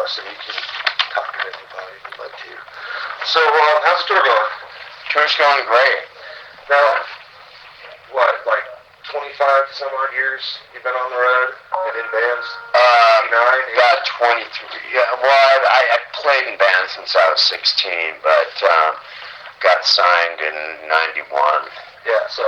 so you can talk to anybody if you'd like to. So, how's the tour going? Tour's going great. Now, what, like 25 to some odd years you've been on the road and in bands? 29? About 23. Yeah, well, I played in bands since I was 16, but got signed in 91. Yeah, so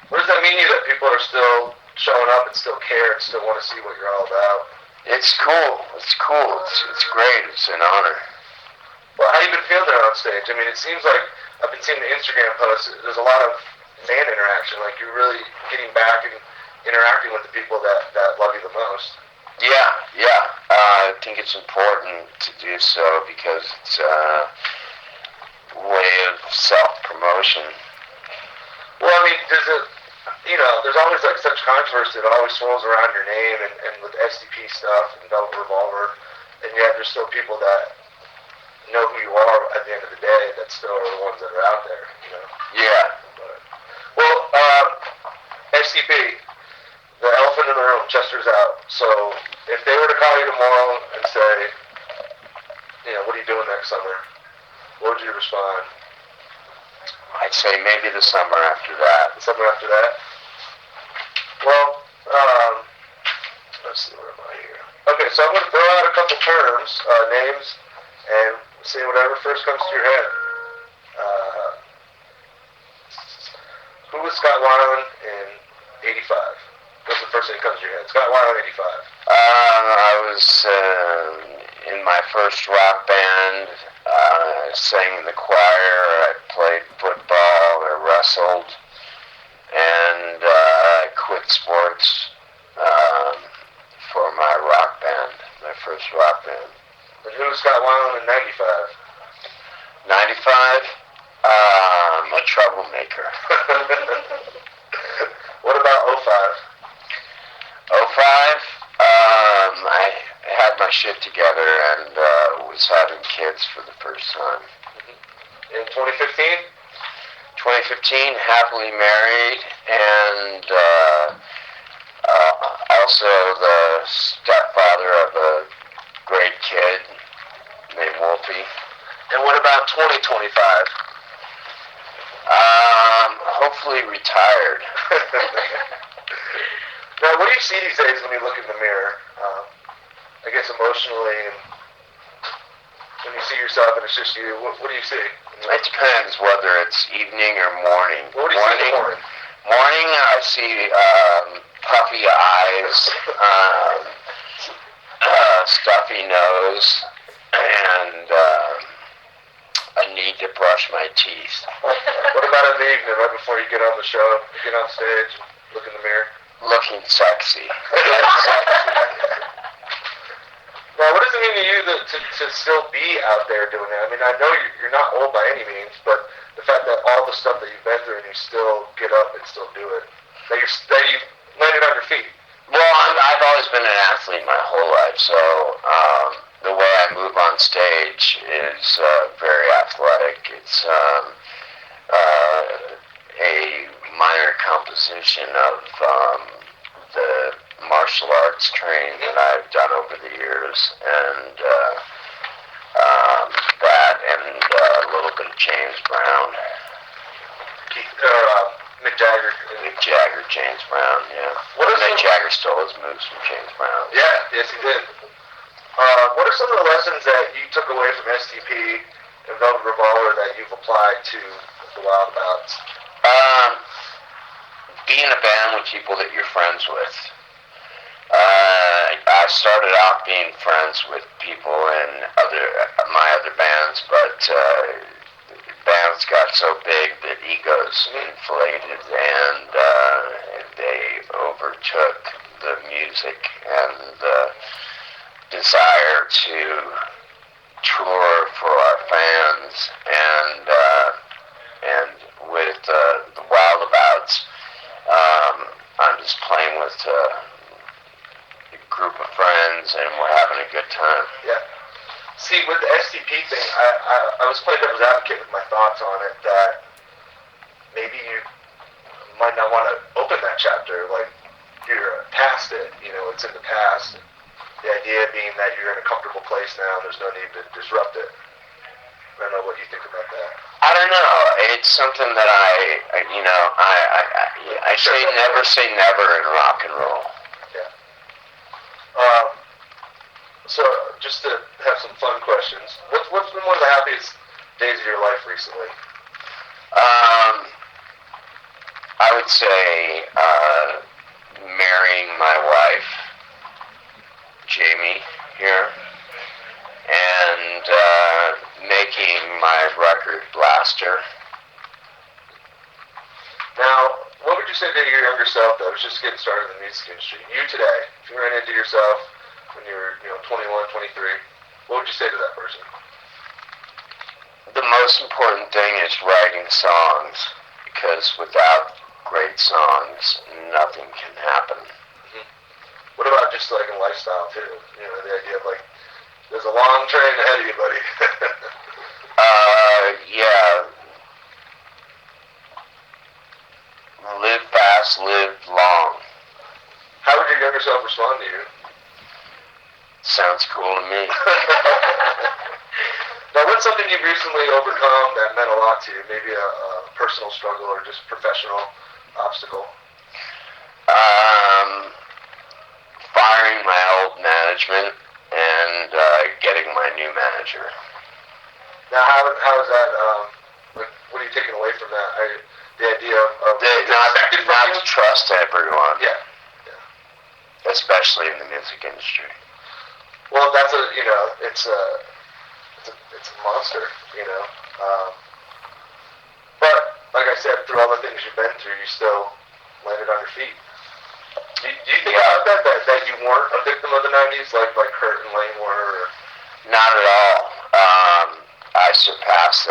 what does that mean to you that people are still showing up and still care and still want to see what you're all about? It's cool. It's cool. It's great. It's an honor. Well, how you been feeling there on stage? I mean, it seems like I've been seeing the Instagram posts. There's a lot of fan interaction. Like, you're really getting back and interacting with the people that love you the most. Yeah. I think it's important to do so because it's a way of self-promotion. Well, I mean, there's always like such controversy that always swirls around your name and with SDP stuff and Velvet Revolver, and yet there's still people that know who you are at the end of the day that still are the ones that are out there, you know? Yeah. Well, SDP, the elephant in the room, Chester's out. So if they were to call you tomorrow and say, what are you doing next summer? What would you respond? I'd say maybe the summer after that. The summer after that? Well, let's see, where am I here? Okay, so I'm going to throw out a couple terms, names, and see whatever first comes to your head. Who was Scott Weiland in 85? What's the first thing that comes to your head? Scott Weiland, 85. I was in my first rock band. I sang in the choir. I played football. I wrestled, and I quit sports for my rock band, my first rock band. And who was Scott Weiland in 95? 95? A troublemaker. What about 05? 05? I had my shit together and was having kids for the first time. In 2015? 2015, happily married, and also the stepfather of a great kid named Wolfie. And what about 2025? Hopefully retired. Now, what do you see these days when you look in the mirror? I guess emotionally, and when you see yourself and it's just you, what do you see? It depends whether it's evening or morning. What do you see in the morning? Morning, I see puffy eyes, stuffy nose, and I need to brush my teeth. What about in the evening, right before you get on the show, you get on stage, look in the mirror? Looking sexy. Now, what does it mean to you to still be out there doing that? I mean, I know you're not old by any means, but the fact that all the stuff that you've been through and you still get up and still do it, that you've landed on your feet. Well, I've always been an athlete my whole life, so the way I move on stage is very athletic. It's a minor composition of the martial arts training that I've done over the years, and that and a little bit of James Brown. Mick Jagger. Mick Jagger, James Brown, yeah. Mick Jagger stole his moves from James Brown. Yeah, yes he did. What are some of the lessons that you took away from SDP and Velvet Revolver that you've applied to the Wildabouts? Be in a band with people that you're friends with. I started out being friends with people in my other bands, but bands got so big that egos inflated and they overtook the music and the desire to tour for our fans, and with the Wildabouts, I'm just playing with a group of friends and we're having a good time. Yeah. See, with the SDP thing, I was playing devil's advocate with my thoughts on it, that maybe you might not want to open that chapter, like you're past it, it's in the past. The idea being that you're in a comfortable place now, and there's no need to disrupt it. I don't know what you think about that. I don't know. It's something that I say never in rock and roll. Yeah. So just to have some fun questions, what's been one of the happiest days of your life recently? I would say marrying my wife, Jamie, here, and making my record Blaster. Now, what would you say to your younger self that was just getting started in the music industry? You today, if you ran into yourself when you were 21, 23, what would you say to that person? The most important thing is writing songs, because without great songs, nothing can happen. Mm-hmm. What about just like in lifestyle too? The idea of like, there's a long train ahead of you, buddy. Yeah. Live fast, live long. How would your younger self respond to you? Sounds cool to me. Now, what's something you've recently overcome that meant a lot to you? Maybe a personal struggle or just professional obstacle? Firing my old management and getting my new manager. Now, how is that? What are you taking away from that? The idea of not to trust everyone. Yeah. Especially in the music industry. Well, that's it's a monster, But like I said, through all the things you've been through, you still landed on your feet. Do you think about that you weren't a victim of the '90s, like Kurt and Lane were? Or? Not at all. I surpassed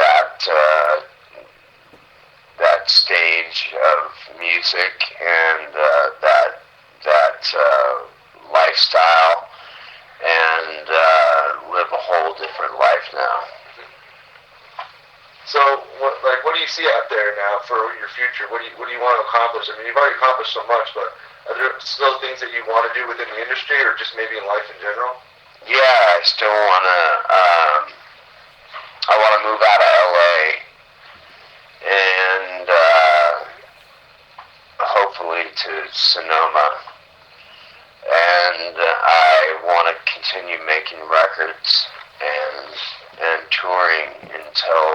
that stage of music and that lifestyle, and live a whole different life now. So, what do you see out there now for your future? What do you want to accomplish? I mean, you've already accomplished so much, but are there still things that you want to do within the industry, or just maybe in life in general? Yeah, I still wanna. I want to move out of LA and hopefully to Sonoma, and I want to continue making records and touring until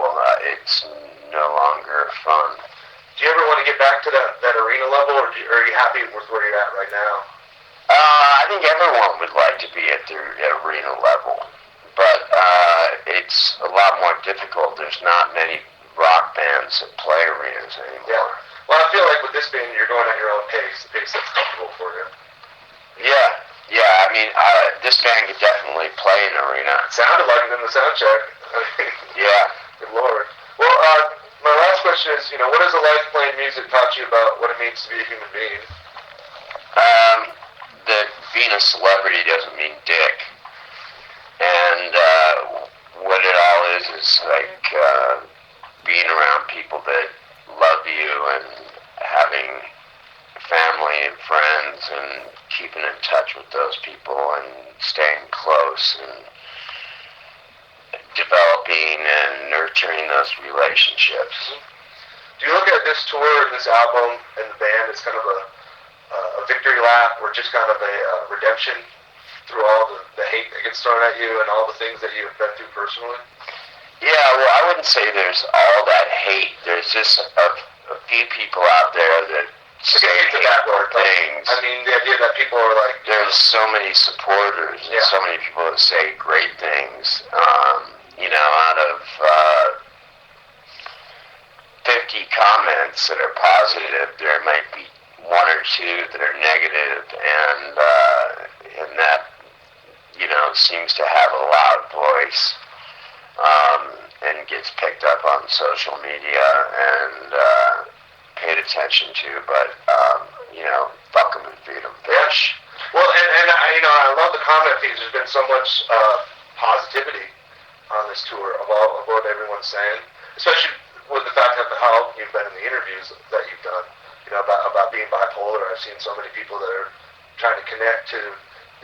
it's no longer fun. Do you ever want to get back to that arena level, or are you happy with where you're at right now? I think everyone would like to be at the arena level, but it's a lot more difficult. There's not many rock bands that play arenas anymore. Yeah. Well, I feel like with this band, you're going at your own pace, the pace that's comfortable for you. Yeah. I mean, this band could definitely play an arena. It sounded like it in the sound check. Yeah. Good Lord. Well, my last question is, what has a life playing music taught you about what it means to be a human being? That being a celebrity doesn't mean dick. And what it all is like being around people that love you and having family and friends and keeping in touch with those people and staying close and developing and nurturing those relationships. Do you look at this tour and this album and the band as kind of a victory lap, or just kind of a redemption through all the hate that gets thrown at you and all the things that you've been through personally? Yeah, well, I wouldn't say there's all that hate. There's just a few people out there that say hateful things. I mean, the idea that people are like... There's so many supporters and so many people that say great things. Out of 50 comments that are positive, there might be one or two that are negative, and that seems to have a loud voice, and gets picked up on social media and paid attention to. But fuck them and feed them fish. Well, and I love the comment feeds. There's been so much positivity on this tour of what everyone's saying, especially with the fact of how you've been in the interviews that you've done. About being bipolar. I've seen so many people that are trying to connect to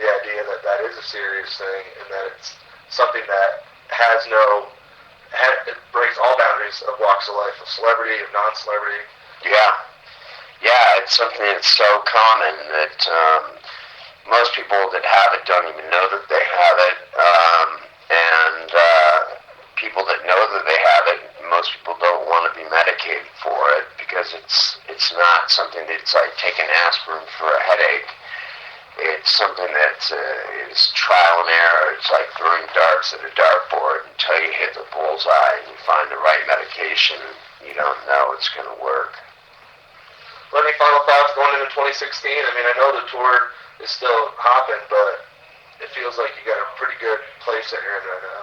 the idea that that is a serious thing and that it's something that has no, it breaks all boundaries of walks of life, of celebrity, of non-celebrity. Yeah, it's something that's so common that most people that have it don't even know that they have it, and people that know that they have it, most people don't want to be medicated for it because it's not something that's like taking aspirin for a headache. It's something that is trial and error. It's like throwing darts at a dartboard until you hit the bullseye and you find the right medication. You don't know it's going to work. Well, any final thoughts going into 2016? I mean, I know the tour is still hopping, but it feels like you got a pretty good place that you're in right now.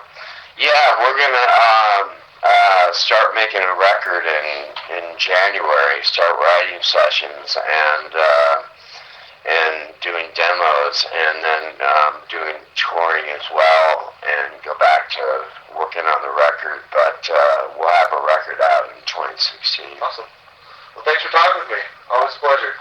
Yeah, we're going to start making a record in January, start writing sessions and doing demos, and then doing touring as well, and go back to working on the record, but we'll have a record out in 2016. Awesome. Well, thanks for talking with me. Always a pleasure.